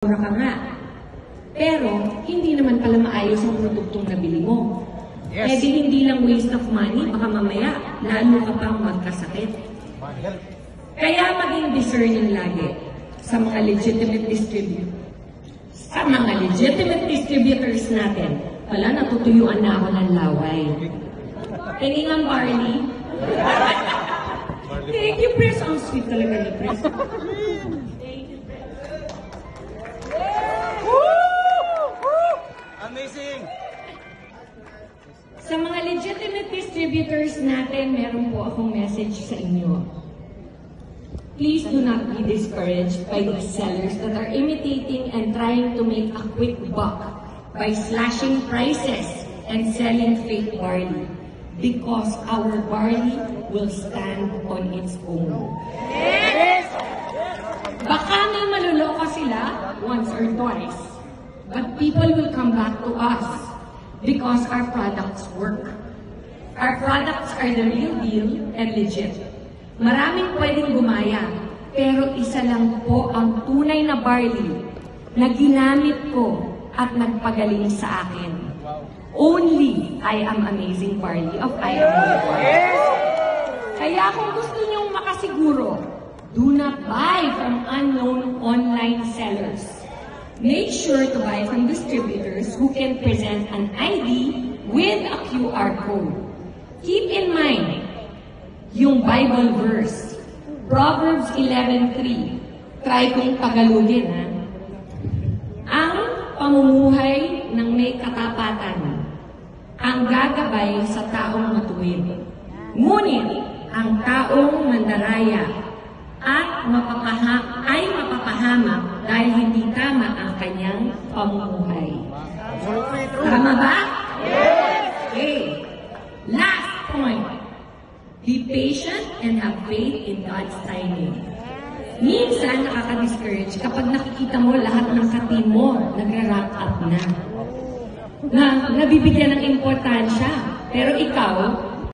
mura ka nga. Pero, hindi naman pala maayos ang produktong nabili mo. Yes. Eh di hindi lang waste of money, baka mamaya, lalo ka pang magkasakit. Kaya maging discerning lagi sa mga legitimate distributors. Sa mga legitimate distributors natin, wala, natutuyuan na ako ng laway. Tingin ang barley. Thank you, Pres. Ang sweet talaga ni Pres. Amazing! Sa mga legitimate distributors natin, meron po akong message sa inyo. Please do not be discouraged by these sellers that are imitating and trying to make a quick buck by slashing prices and selling fake barley, because our barley will stand on its own. Baka may maluloko sila once or twice, but people will come back to us because our products work. Our products are the real deal and legit. Maraming pwedeng gumaya, pero isa lang po ang tunay na barley na ginamit ko at nagpagaling sa akin. Only I Am Amazing Barley of I Am Amazing. Kaya kung gusto niyong makasiguro, do not buy from unknown online sellers. Make sure to buy from distributors who can present an ID with a QR code. Keep in mind yung Bible verse, Proverbs 11:3. Try kong tagalogin, ha? Ang pamumuhay ng may katapatan ang gagabay sa taong matuwid. Ngunit ang taong mandaraya at mapapahamak dahil hindi tama ang kanyang pamumuhay. Tama ba? Yes! Okay. Last point. Be patient and have faith in God's timing. Minsan nakaka-discourage kapag nakikita mo lahat ng ka-team mo nagra-wrap up na. Nabibigyan ng importansya. Pero ikaw,